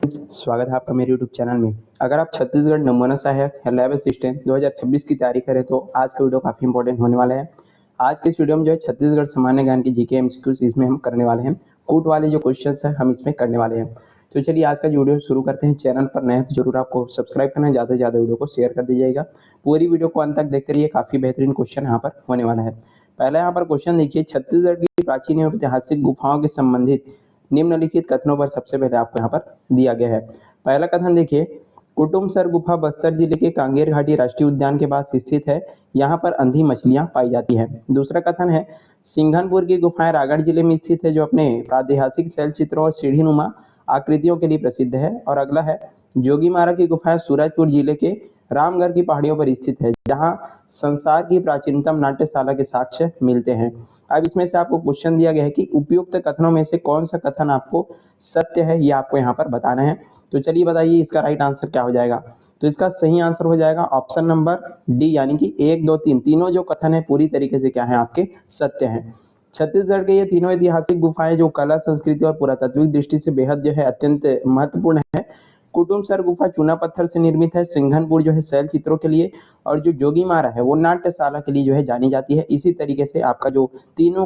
स्वागत है आपका मेरे YouTube चैनल में। अगर आप छत्तीसगढ़ नमूना सहायक या लैब असिस्टेंट 2026 की तैयारी करें तो आज का वीडियो काफ़ी इंपॉर्टेंट होने वाला है। आज के इस वीडियो में जो है छत्तीसगढ़ सामान्य ज्ञान की जीके एमसीक्यूज इसमें हम करने वाले हैं। कूट वाले जो क्वेश्चंस हैं हम इसमें करने वाले हैं। तो चलिए आज का वीडियो शुरू करते हैं। चैनल पर नए हैं तो जरूर आपको सब्सक्राइब करना है, ज़्यादा से ज़्यादा वीडियो को शेयर कर दीजिएगा। पूरी वीडियो को अंत तक देखते रहिए, काफ़ी बेहतरीन क्वेश्चन यहाँ पर होने वाला है। पहला यहाँ पर क्वेश्चन देखिए, छत्तीसगढ़ की प्राचीन एवं ऐतिहासिक गुफाओं के संबंधित निम्नलिखित कथनों पर सबसे पहले आपको यहाँ पर दिया गया है। पहला कथन देखिए, कुटुमसर गुफा बस्तर जिले के कांगेर घाटी राष्ट्रीय उद्यान के पास स्थित है। यहाँ पर अंधी मछलियां पाई जाती हैं। दूसरा कथन है, सिंघनपुर की गुफाएं रायगढ़ जिले में स्थित है, जो अपने प्रातिहासिक शैल चित्रों और सीढ़ीनुमा आकृतियों के लिए प्रसिद्ध है। और अगला है, जोगीमारा की गुफाएं सूरजपुर जिले के रामगढ़ की पहाड़ियों पर स्थित है, जहाँ संसार की प्राचीनतम नाट्यशाला के साक्ष्य मिलते हैं। अब इसमें से आपको क्वेश्चन दिया गया है कि उपयुक्त कथनों में से कौन सा कथन आपको सत्य है, ये आपको यहाँ पर बताना है। तो चलिए बताइए इसका राइट आंसर क्या हो जाएगा। तो इसका सही आंसर हो जाएगा ऑप्शन नंबर डी, यानी कि 1, 2, 3 तीनों जो कथन है पूरी तरीके से क्या है, आपके सत्य हैं। छत्तीसगढ़ के ये तीनों ऐतिहासिक गुफाएं जो कला, संस्कृति और पुरातात्विक दृष्टि से बेहद जो है अत्यंत महत्वपूर्ण है। कुटुमसर गुफा चूना पत्थर से निर्मित है, सिंघनपुर जो है शैल चित्रों के लिए, और जो जोगीमारा है वो नाट्यशाला के लिए जो है जानी जाती है। इसी तरीके से आपका जो तीनों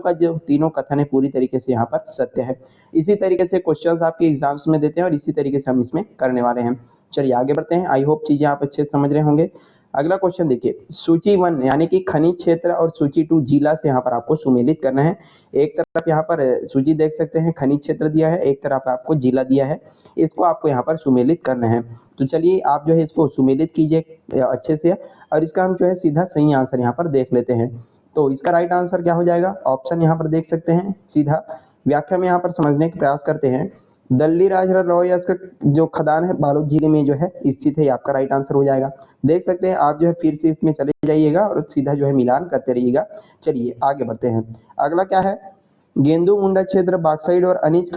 कथन है पूरी तरीके से यहाँ पर सत्य है। इसी तरीके से क्वेश्चंस आपके एग्जाम्स में देते हैं और इसी तरीके से हम इसमें करने वाले हैं। चलिए आगे बढ़ते हैं। आई होप चीजें आप अच्छे से समझ रहे होंगे। अगला क्वेश्चन देखिए, सूची 1 यानी कि खनिज क्षेत्र और सूची 2 जिला से यहाँ पर आपको सुमेलित करना है। एक तरफ यहाँ पर सूची देख सकते हैं, खनिज क्षेत्र दिया है, एक तरफ आपको जिला दिया है, इसको आपको यहाँ पर सुमेलित करना है। तो चलिए आप जो है इसको सुमेलित कीजिए अच्छे से, और इसका हम जो है सीधा सही आंसर यहाँ पर देख लेते हैं। तो इसका राइट आंसर क्या हो जाएगा, ऑप्शन यहाँ पर देख सकते हैं। सीधा व्याख्या में यहाँ पर समझने का प्रयास करते हैं। दल्ली राजरा रॉयस का जो खदान है बालोद जिले में जो है स्थित है, आपका राइट आंसर हो जाएगा। देख सकते हैं आप जो है फिर से इसमें चले जाइएगा और सीधा जो है मिलान करते रहिएगा। चलिए आगे बढ़ते हैं। अगला क्या है, गेंदू मुंडा क्षेत्र बॉक्साइड और अनिज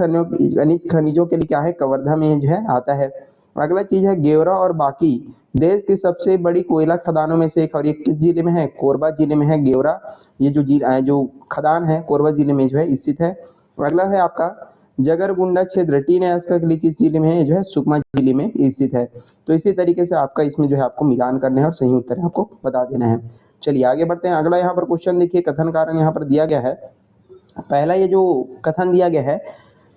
खनिजों के लिए क्या है, कवर्धा में जो है आता है। अगला चीज है, गेवरा और बाकी देश की सबसे बड़ी कोयला खदानों में से एक, और ये किस जिले में है, कोरबा जिले में है गेवरा। ये जो खदान है कोरबा जिले में जो है स्थित है। अगला है आपका जगरगुंडा क्षेत्र टी नयासका के लिए किस जिले में है, जो है सुकमा जिले में स्थित है। तो इसी तरीके से आपका इसमें जो है आपको मिलान करना है और सही उत्तर आपको बता देना है। चलिए आगे बढ़ते हैं। अगला यहाँ पर क्वेश्चन देखिए, कथन कारण यहाँ पर दिया गया है। पहला ये जो कथन दिया गया है,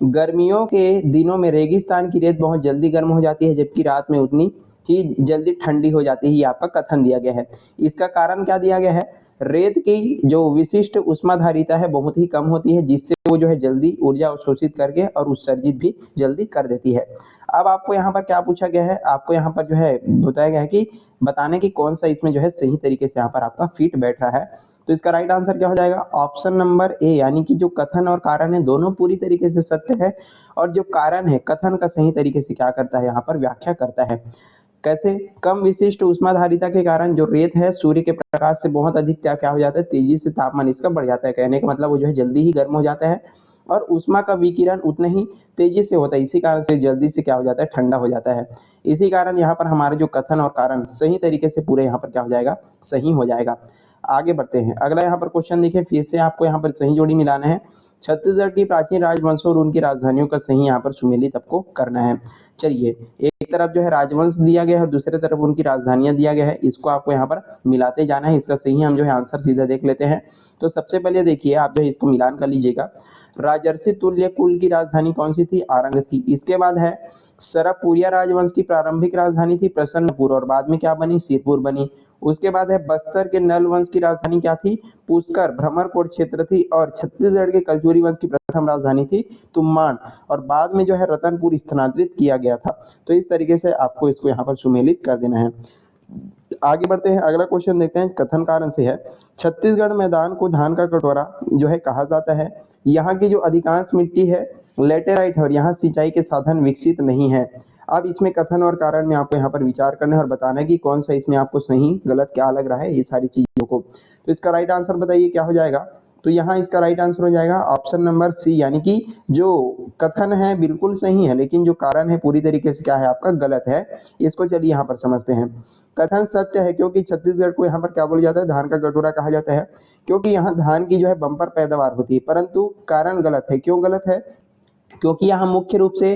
गर्मियों के दिनों में रेगिस्तान की रेत बहुत जल्दी गर्म हो जाती है, जबकि रात में उतनी ही जल्दी ठंडी हो जाती है, ये आपका कथन दिया गया है। इसका कारण क्या दिया गया है, रेत की जो विशिष्ट उष्माधारिता है बहुत ही कम होती है, जिससे वो जो है जल्दी ऊर्जा अवशोषित करके और उत्सर्जित भी जल्दी कर देती है। अब आपको यहाँ पर क्या पूछा गया है, आपको यहाँ पर जो है बताया गया है कि बताने की कौन सा इसमें जो है सही तरीके से यहाँ पर आपका फिट बैठ रहा है। तो इसका राइट आंसर क्या हो जाएगा, ऑप्शन नंबर ए, यानी कि जो कथन और कारण है दोनों पूरी तरीके से सत्य है, और जो कारण है कथन का सही तरीके से क्या करता है, यहाँ पर व्याख्या करता है। कैसे, कम विशिष्ट उष्माधारिता के कारण जो रेत है सूर्य के प्रकाश से बहुत अधिक क्या हो जाता है, तेजी से तापमान इसका बढ़ जाता है। कहने का मतलब वो जो है जल्दी ही गर्म हो जाता है, और उष्मा का विकिरण उतना ही तेजी से होता है, इसी कारण से जल्दी से क्या हो जाता है, ठंडा हो जाता है। इसी कारण यहाँ पर हमारे जो कथन और कारण सही तरीके से पूरे यहाँ पर क्या हो जाएगा, सही हो जाएगा। आगे बढ़ते हैं। अगला यहाँ पर क्वेश्चन देखिए, फिर से आपको यहाँ पर सही जोड़ी मिलाना है। छत्तीसगढ़ की प्राचीन राजवंशों और उनकी राजधानियों का सही यहाँ पर सुमेलित आपको करना है। चलिए, एक तरफ जो है राजवंश दिया गया है, दूसरे तरफ उनकी राजधानियां दिया गया है, इसको आपको यहाँ पर मिलाते जाना है। इसका सही हम जो है आंसर सीधा देख लेते हैं। तो सबसे पहले देखिए आप जो है इसको मिलान कर लीजिएगा। राजर्षि तुल्य कुल की राजधानी कौन सी थी, आरंग थी। इसके बाद है सरपुरिया राजवंश की प्रारंभिक राजधानी थी प्रसन्नपुर, और बाद में क्या बनी, सिरपुर बनी। उसके बाद है बस्तर के नल वंश की राजधानी क्या थी, पुष्कर भ्रमरकोट क्षेत्र थी, और छत्तीसगढ़ के कलचुरी वंश की प्रथम राजधानी थी तुम्बान, और बाद में जो है रतनपुर स्थानांतरित किया गया था। तो इस तरीके से आपको इसको यहाँ पर सुमेलित कर देना है। आगे बढ़ते हैं। अगला क्वेश्चन देखते हैं, कथन कारण से है। छत्तीसगढ़ मैदान को धान का कटोरा जो है कहा जाता है। यहाँ की जो अधिकांश मिट्टी है लेटेराइट है, और यहाँ सिंचाई के साधन विकसित नहीं है। अब इसमें कथन और कारण में आपको यहाँ पर विचार करना है और बताना है कि कौन सा इसमें आपको सही गलत क्या लग रहा है, ये सारी चीजों को। तो इसका राइट आंसर बताइए क्या हो जाएगा। तो यहाँ इसका राइट आंसर हो जाएगा ऑप्शन नंबर सी, यानी कि जो कथन है बिल्कुल सही है, लेकिन जो कारण है पूरी तरीके से क्या है, आपका गलत है। इसको चलिए यहाँ पर समझते हैं। कथन सत्य है क्योंकि छत्तीसगढ़ को यहाँ पर क्या बोला जाता है, धान का कटोरा कहा जाता है, क्योंकि यहाँ धान की जो है बम्पर पैदावार होती है। परंतु कारण गलत है। क्यों गलत है, क्योंकि यहाँ मुख्य रूप से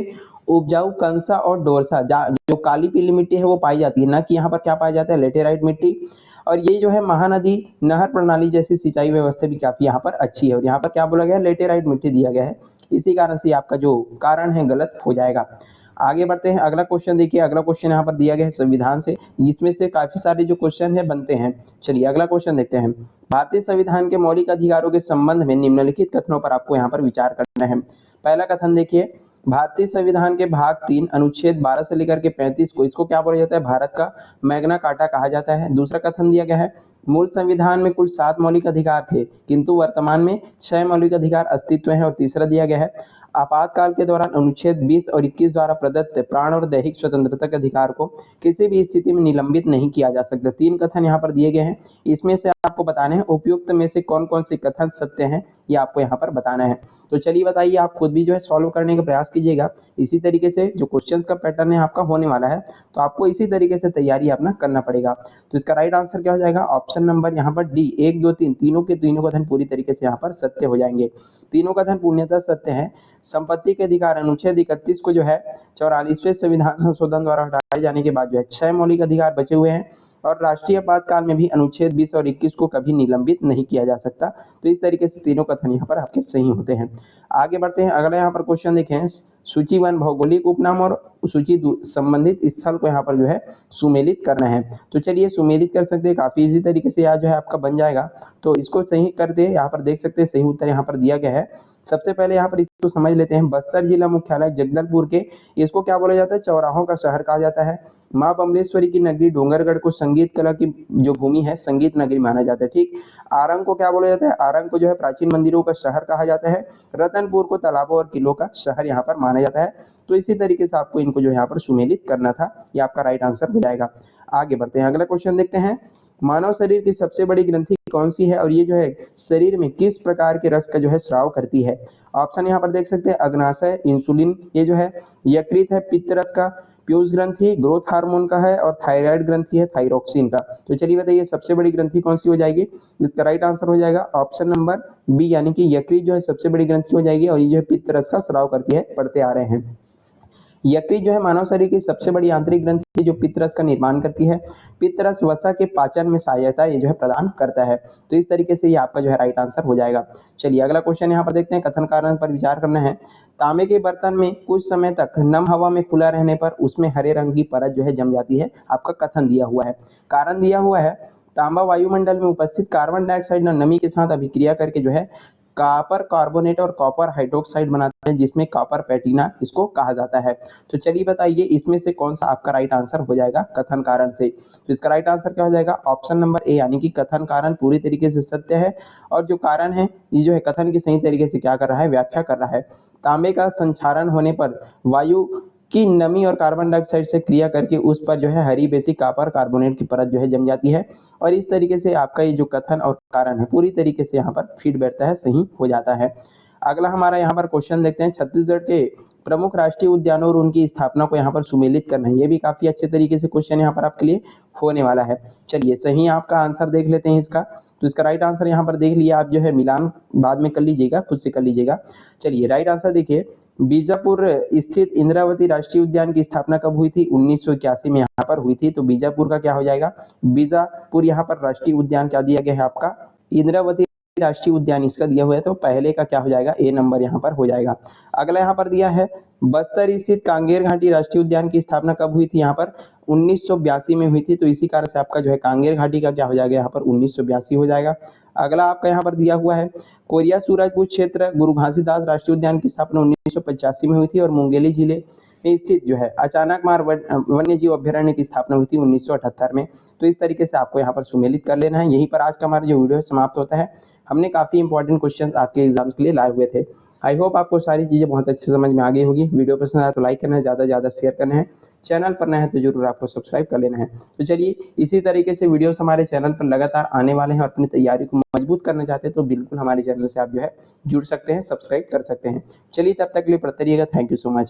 उपजाऊ कंसा और डोरसा जो काली पीली मिट्टी है वो पाई जाती है, न कि यहाँ पर क्या पाया जाता है, लेटेराइट मिट्टी। और ये जो है महानदी नहर प्रणाली जैसी सिंचाई व्यवस्था भी काफी यहाँ पर अच्छी है, और यहाँ पर क्या बोला गया है, लेटेराइट मिट्टी दिया गया है। इसी कारण से आपका जो कारण है गलत हो जाएगा। आगे बढ़ते हैं, अगला क्वेश्चन देखिए। अगला क्वेश्चन यहाँ पर दिया गया है संविधान से, इसमें से काफी सारे जो क्वेश्चन है बनते हैं। चलिए अगला क्वेश्चन देखते हैं। भारतीय संविधान के मौलिक अधिकारों के संबंध में निम्नलिखित कथनों पर आपको यहाँ पर विचार करना है। पहला कथन देखिए, भारतीय संविधान के भाग 3 अनुच्छेद 12 से लेकर के 35 को, इसको क्या बोला जाता है, भारत का मैग्ना कार्टा कहा जाता है। दूसरा कथन दिया गया है, मूल संविधान में कुल 7 मौलिक अधिकार थे, किंतु वर्तमान में 6 मौलिक अधिकार अस्तित्व हैं। और तीसरा दिया गया है, आपातकाल के दौरान अनुच्छेद 20 और 21 द्वारा प्रदत्त प्राण और दैहिक स्वतंत्रता के अधिकार को किसी भी स्थिति में निलंबित नहीं किया जा सकता। 3 कथन यहाँ पर दिए गए हैं, इसमें से आपको बताने हैं उपयुक्त में से कौन कौन से कथन सत्य हैं, ये आपको यहाँ पर बताना है। तो चलिए बताइए, आप खुद भी जो है सॉल्व करने का प्रयास कीजिएगा। इसी तरीके से जो क्वेश्चंस का पैटर्न है आपका होने वाला है, तो आपको इसी तरीके से तैयारी अपना करना पड़ेगा। तो इसका राइट आंसर क्या हो जाएगा, ऑप्शन नंबर यहाँ पर डी, 1 2 3, तीनों के तीनों कथन पूरी तरीके से यहाँ पर सत्य हो जाएंगे। तीनों कथन पूर्णतः सत्य है। संपत्ति के अधिकार अनुच्छेद 31 को जो है 44वें संविधान संशोधन द्वारा हटाए जाने के बाद जो है 6 मौलिक अधिकार बचे हुए हैं, और राष्ट्रीय आपातकाल में भी अनुच्छेद 20 और 21 को कभी निलंबित नहीं किया जा सकता। तो इस तरीके से तीनों कथन यहाँ पर आपके सही होते हैं। आगे बढ़ते हैं, अगला यहाँ पर क्वेश्चन देखें। सूची 1 भौगोलिक उपनाम और सूची 2 संबंधित स्थल को यहाँ पर जो है सुमेलित करना है। तो चलिए सुमेलित कर सकते हैं, काफी इजी तरीके से यहाँ जो है आपका बन जाएगा। तो इसको सही कर दे, यहाँ पर देख सकते हैं सही उत्तर यहाँ पर दिया गया है। सबसे पहले यहाँ पर इसको समझ लेते हैं। बस्तर जिला मुख्यालय जगदलपुर के, इसको क्या बोला जाता है, चौराहों का शहर कहा जाता है। माँ बमलेश्वरी की नगरी डोंगरगढ़ को संगीत कला की जो भूमि है, संगीत नगरी माना जाता है। ठीक, आरंग को क्या बोला जाता है, आरंग को जो है प्राचीन मंदिरों का शहर कहा जाता है। रतनपुर को तालाबों और किलों का शहर यहाँ पर माना जाता है। तो इसी तरीके से आपको इनको जो यहाँ पर सुमेलित करना था, ये आपका राइट आंसर हो जाएगा। आगे बढ़ते हैं, अगला क्वेश्चन देखते हैं। मानव शरीर की सबसे बड़ी ग्रंथि कौन सी है, और ये जो है शरीर में किस प्रकार के रस का जो है स्राव करती है। ऑप्शन यहाँ पर देख सकते हैं, अग्नाशय, इंसुलिन, ये जो है यकृत है, पित्त रस का, पीयूष ग्रंथि ग्रोथ हार्मोन का है, और थायराइड ग्रंथि है थायरोक्सिन का। तो चलिए बताइए सबसे बड़ी ग्रंथि कौन सी हो जाएगी। इसका राइट आंसर हो जाएगा ऑप्शन नंबर बी, यानी कि यकृत जो है सबसे बड़ी ग्रंथि हो जाएगी, और ये जो है पित्त रस का स्राव करती है, पढ़ते आ रहे हैं। यकृत जो है मानव शरीर की सबसे बड़ी आंतरिक ग्रंथि है जो पित्तरस का निर्माण करती है। पित्तरस वसा के पाचन में सहायता ये जो है प्रदान करता है। तो इस तरीके से ये आपका जो है राइट आंसर हो जाएगा। चलिए अगला क्वेश्चन यहाँ पर देखते हैं, कथन कारण पर विचार करना है। तांबे के बर्तन में कुछ समय तक नम हवा में खुला रहने पर उसमें हरे रंग की परत जो है जम जाती है, आपका कथन दिया हुआ है। कारण दिया हुआ है, तांबा वायुमंडल में उपस्थित कार्बन डाइऑक्साइड और नमी के साथ अभिक्रिया करके जो है कॉपर कार्बोनेट और कॉपर हाइड्रोक्साइड बनाते हैं, जिसमें कॉपर पैटिना इसको कहा जाता है। तो चलिए बताइए इसमें से कौन सा आपका राइट आंसर हो जाएगा कथन कारण से। तो इसका राइट आंसर क्या हो जाएगा, ऑप्शन नंबर ए, यानी कि कथन कारण पूरी तरीके से सत्य है, और जो कारण है ये जो है कथन की सही तरीके से क्या कर रहा है, व्याख्या कर रहा है। तांबे का संक्षारण होने पर वायु की नमी और कार्बन डाइऑक्साइड से क्रिया करके उस पर जो है हरी बेसिक कॉपर कार्बोनेट की परत जो है जम जाती है, और इस तरीके से आपका ये जो कथन और कारण है पूरी तरीके से यहाँ पर फिट बैठता है, सही हो जाता है। अगला हमारा यहाँ पर क्वेश्चन देखते हैं। छत्तीसगढ़ के प्रमुख राष्ट्रीय उद्यानों और उनकी स्थापना को यहाँ पर सुमेलित करना है। ये भी काफी अच्छे तरीके से क्वेश्चन यहाँ पर आपके लिए होने वाला है। चलिए सही आपका आंसर देख लेते हैं इसका। तो इसका राइट आंसर यहाँ पर देख लिया, आप जो है मिलान बाद में कर लीजिएगा, खुद से कर लीजिएगा। चलिए राइट आंसर देखिए, बीजापुर स्थित इंद्रावती राष्ट्रीय उद्यान की स्थापना कब हुई थी, 1981 में यहाँ पर हुई थी। तो बीजापुर का क्या हो जाएगा, बीजापुर यहाँ पर राष्ट्रीय उद्यान क्या दिया गया है आपका, इंद्रावती राष्ट्रीय उद्यान इसका दिया हुआ है। तो पहले का क्या हो जाएगा, ए नंबर यहाँ पर हो जाएगा। अगला यहाँ पर दिया है, बस्तर स्थित कांगेर घाटी राष्ट्रीय उद्यान की स्थापना कब हुई थी, यहाँ पर 1982 में हुई थी। तो इसी कारण से आपका जो है कांगेर घाटी का क्या हो जाएगा, यहाँ पर 1982 हो जाएगा। अगला आपका यहाँ पर दिया हुआ है, कोरिया सूरजपुर क्षेत्र गुरु घासीदास राष्ट्रीय उद्यान की स्थापना 1985 में हुई थी, और मुंगेली जिले में स्थित जो है अचानक मार वन्य जीव अभ्यारण्य की स्थापना हुई थी 1978 में। तो इस तरीके से आपको यहाँ पर सुमेलित कर लेना है। यहीं पर आज का हमारा जो वीडियो समाप्त होता है। हमने काफी इंपॉर्टेंट क्वेश्चन आपके एग्जाम्स के लिए लाए हुए थे। आई होप आपको सारी चीजें बहुत अच्छे से समझ में आ गई होगी। वीडियो पसंद आया तो लाइक करना है, ज्यादा से ज्यादा शेयर करना है, चैनल पर नया है तो जरूर आपको सब्सक्राइब कर लेना है। तो चलिए इसी तरीके से वीडियोस हमारे चैनल पर लगातार आने वाले हैं, और अपनी तैयारी को मजबूत करना चाहते हैं तो बिल्कुल हमारे चैनल से आप जो है जुड़ सकते हैं, सब्सक्राइब कर सकते हैं। चलिए तब तक के लिए पढ़ते रहिएगा। Thank you so much.